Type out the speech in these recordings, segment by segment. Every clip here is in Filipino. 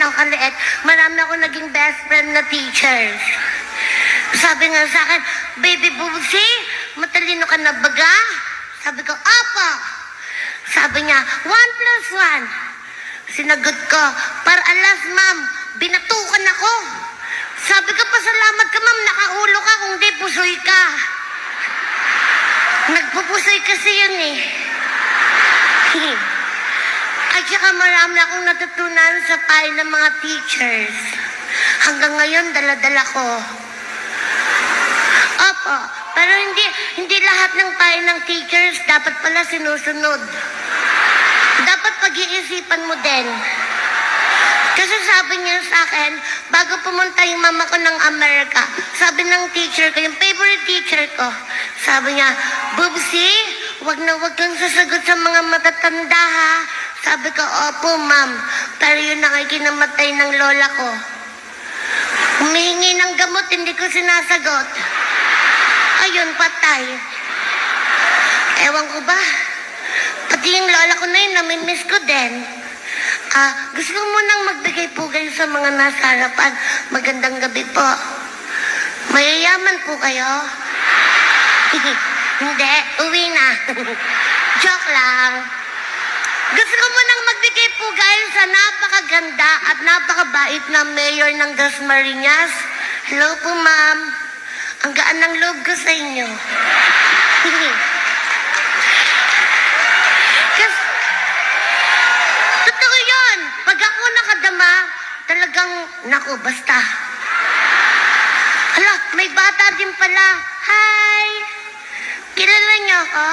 ako kaliit, marami ako naging best friend na teachers. Sabi nga sa akin, baby Bubsy, matalino ka na baga? Sabi ko, apa. Sabi niya, 1 + 1. Sinagot ko, para alas ma'am, binatukan ako. Sabi ko, pasalamat ka ma'am, nakaulo ka, kung di pusoy ka. Nagpupusoy kasi yun eh. At saka marami akong natutunan sa payo ng mga teachers. Hanggang ngayon, dala-dala ko. Opo, pero hindi lahat ng payo ng teachers dapat pala sinusunod. Dapat pag-iisipan mo din. Kasi sabi niya sa akin, bago pumunta yung mama ko ng Amerika, sabi ng teacher ko, yung favorite teacher ko, sabi niya, Bubsy, wag na wag kang sasagot sa mga matatanda ha. Sabi ko, opo ma'am, pero yun ang ikinamatay ng lola ko. Humihingi ng gamot, hindi ko sinasagot. Ayun, patay. Ewan ko ba? Pati yung lola ko na yun, namimiss ko din. Gusto ko munang magbigay pugay sa mga nasa harapan. Magandang gabi po. Mayayaman po kayo? Hindi, uwi na. Joke lang. Gusto ko munang magbigay pugay sa napakaganda at napakabait na mayor ng Dasmariñas. Hello po, ma'am. Ang gaan ng loob ko sa inyo. Kasi, totoo yun. Pag ako nakadama, talagang, naku, basta. Hala, may bata din pala. Hi! Kilala niyo ako?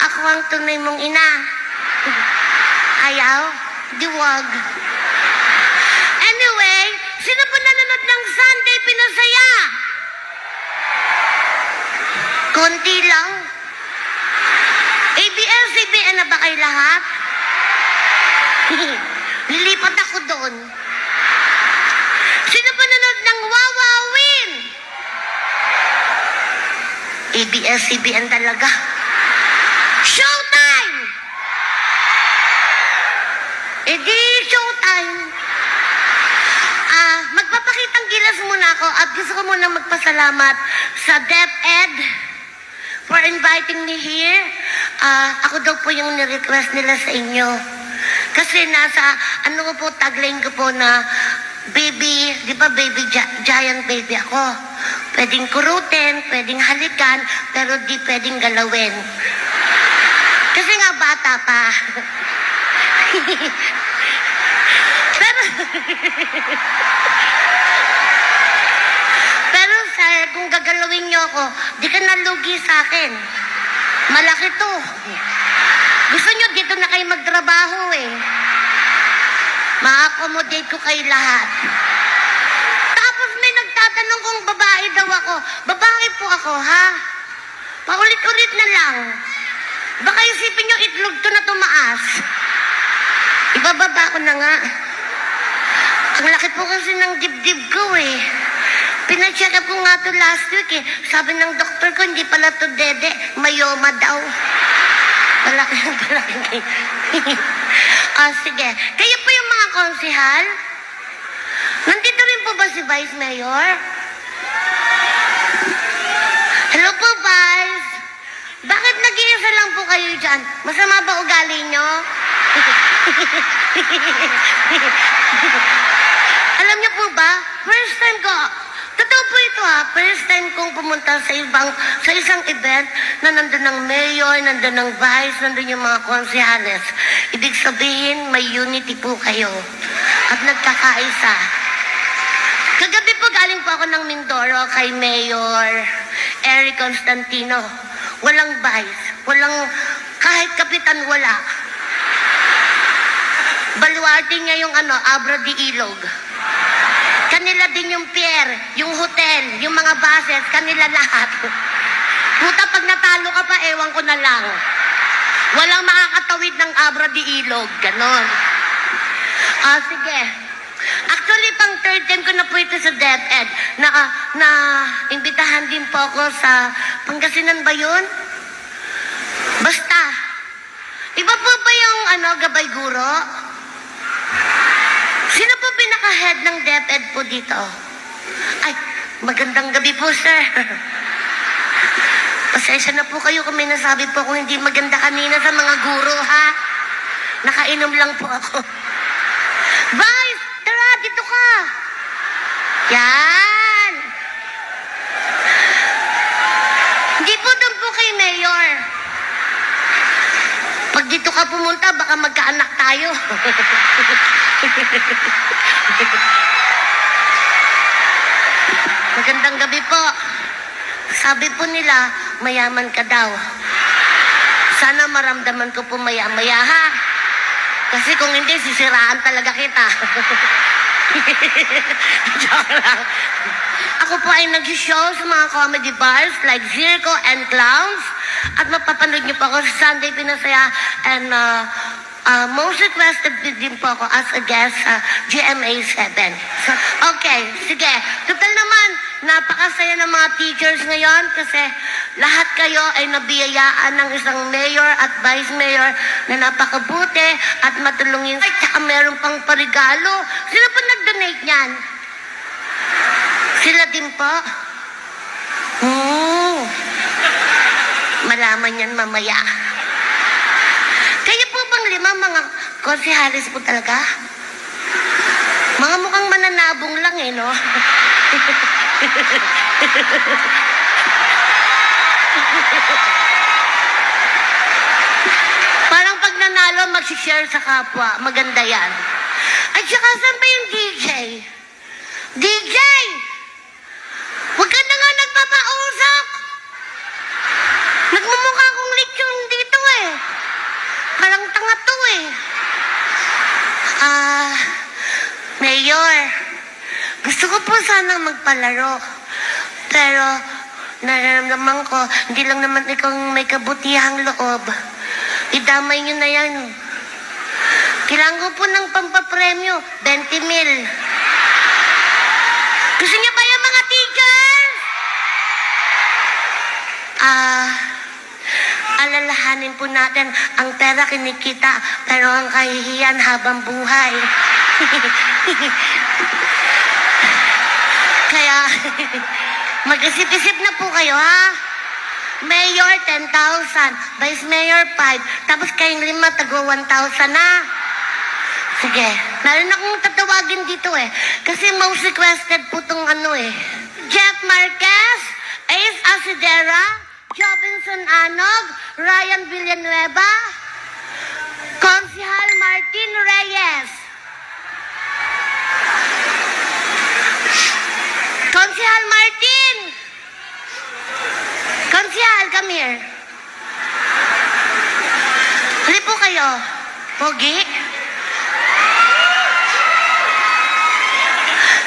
Ako ang tunay mong ina. Ayaw? Di wag. Anyway, sino po nanonood ng Sunday Pinasaya? Konti lang. ABS-CBN na ba kayo lahat? Lilipat ako doon. Sino po nanonood ng Wawawin? ABS-CBN talaga. Showtime! Edi, showtime. Magpapakitang gilas muna ako at gusto ko muna magpasalamat sa DepEd for inviting me here. Ako daw po yung nirequest nila sa inyo. Kasi nasa, ano ko po, tagline ko po na baby, di ba baby, giant baby ako. Pwedeng kurutin, pwedeng halikan, pero di pwedeng galawin. Kasi nga bata pa. Pero sir, kung gagalawin niyo ako, di ka nalugi sa akin. Malaki to. Gusto niyo dito na kayo magtrabaho eh. Ma-accommodate ko kayo lahat. Tapos may nagtatanong kung babae daw ako. Babae po ako, ha? Paulit-ulit na lang. Baka isipin niyo itlog to na tumaas. Ibababa ko na nga. Ang laki po kasi ng dibdib ko eh. Pina-check up ko nga to last week eh. Sabi ng doktor ko, hindi pala to dede. Mayoma daw. Palaki. Sige. Kayo po yung mga konsihal? Nandito rin po ba si Vice Mayor? Hello po, Vice. Bakit nag-iisa lang po kayo dyan? Masama ba ugali nyo? Alam niyo po ba, first time ko, totoo po ito ha, first time kong pumunta sa isang event na nandun ng mayor, nandun ng vice, nandun yung mga konsehales. Ibig sabihin, may unity po kayo at nagkakaisa. Kagabi po galing po ako ng Mindoro kay Mayor Eric Constantino. Walang vice, walang, kahit kapitan wala. Baluarte niya yung Abra de Ilog. Kanila din yung pier, yung hotel, yung mga buses, kanila lahat. Puta, pag natalo ka pa, ewan ko na lang. Walang makakatawid ng Abra de Ilog, ganon. Sige. Actually, pang third time ko na po ito sa DepEd. Na imbitahan din po ako sa Pangasinan ba yun? Basta. Iba po ba yung Gabay Guro? Sino po pinaka-head ng DepEd po dito? Ay, magandang gabi po, sir. Pasensya na po kayo kung may nasabi po kung hindi maganda kanina sa mga guro, ha? Nakainom lang po ako. Vice, tara, dito ka. Yan. Hindi po doon po kay Mayor. Pag dito ka pumunta, baka magkaanak tayo. Magandang gabi po. Sabi po nila, mayaman ka daw. Sana maramdaman ko po maya-maya, ha? Kasi kung hindi, sisiraan talaga kita. Joke lang. Ako po ay nag-show sa mga comedy bars like Circo and Clowns. At mapapanood niyo po ako sa Sunday Pinasaya. And most requested din po ako as a guest sa GMA 7. So, okay, sige. Total naman, napakasaya ng mga teachers ngayon kasi lahat kayo ay nabiyayaan ng isang mayor at vice mayor na napakabuti at matulungin. Ay, tsaka meron pang parigalo. Sino po nag-donate niyan? Sila din po? Malaman yan mamaya. Kayo po bang lima mga konsihalis po talaga? Mga mukhang mananabong lang eh, no? Parang pag nanalo, mag-share sa kapwa. Maganda yan. At saka, saan ba yung DJ? DJ! Huwag ka na nga nagpapausok! Nagmumukha akong lechon dito eh. Parang tanga to eh. Mayor, gusto ko po sanang magpalaro. Pero, nararamdaman ko, hindi lang naman ikaw may kabutihang loob. Idamay nyo na yan. Kailangan ko po ng pampapremyo, 20 mil. Gusto niya ba yung mga teachers? Alalahanin po natin, ang pera kinikita, pero ang kahihiyan habang buhay. Kaya, mag-isip-isip na po kayo, ha? Mayor, 10,000. Vice Mayor, 5. Tapos kayong 5, tagwa 1,000 na. Sige, meron akong tatawagin dito eh. Kasi most requested po itong ano eh. Jeff Marquez, Ace Asidera, Jobinson Anog, Ryan Villanueva, Consihal Martin Reyes. Consihal Martin! Consihal, come here. Hali po kayo. Pogi?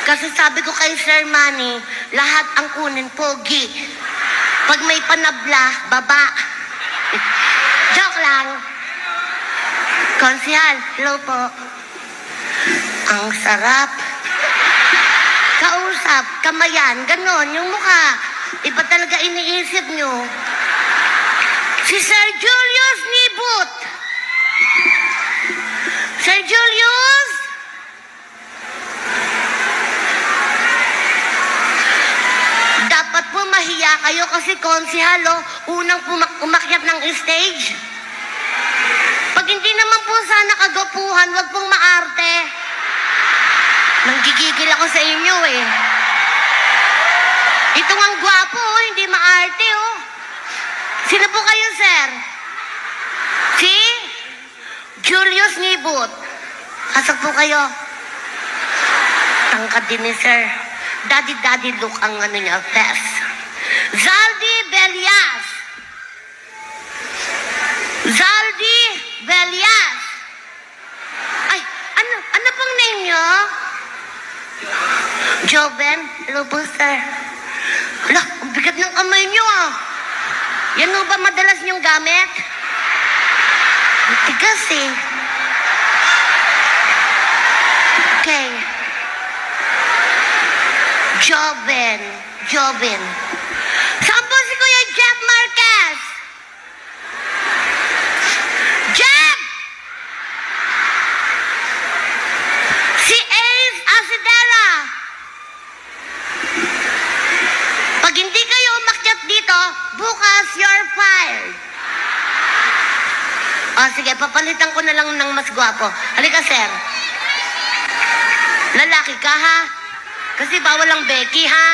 Kasi sabi ko kay Sir Manny, lahat ang kunin pogi. Pag may panabla, baba. Joke lang. Konsihal, hello po. Ang sarap. Kausap, kamayan, ganon, yung mukha. Iba talaga iniisip nyo. Si Sir Julius Nibut. Sir Julius? Dapat po mahiya kayo kasi konsihal, unang umakyat ng stage. Pag hindi naman po sana kagwapuhan, wag pong maarte. Nanggigigil ako sa inyo eh. Ito ang gwapo, hindi maarte, oh. Sino po kayo, sir? Si Julius Nibut. Asak po kayo. Tangkad din ni sir. Daddy look ang ano niya, fest. Zaldi Belias. Zaldi Belias. Ay, ano pong name niyo? Joven, hello po, sir. Hala, ang bigat ng kamay niyo, ah. Yan ho ba madalas niyong gamit? Matigas, eh. Okay. Joven. Saan po si Kuya Jeff Marquez? Jeff! Si Ace sige, papalitan ko na lang ng mas gwapo. Halika, sir. Lalaki ka, ha? Kasi bawal ang Becky, ha?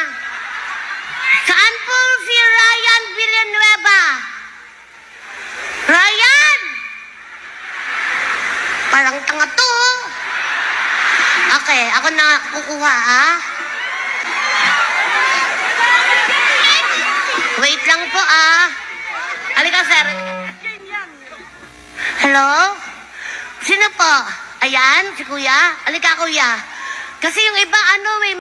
Saan po si Ryan Villanueva? Ryan! Parang tanga to. Okay, ako na kukuha, ha? Wait lang po, Halika, sir. Hello? Sino po? Ayan, si kuya? Halika, kuya. Kasi yung iba, may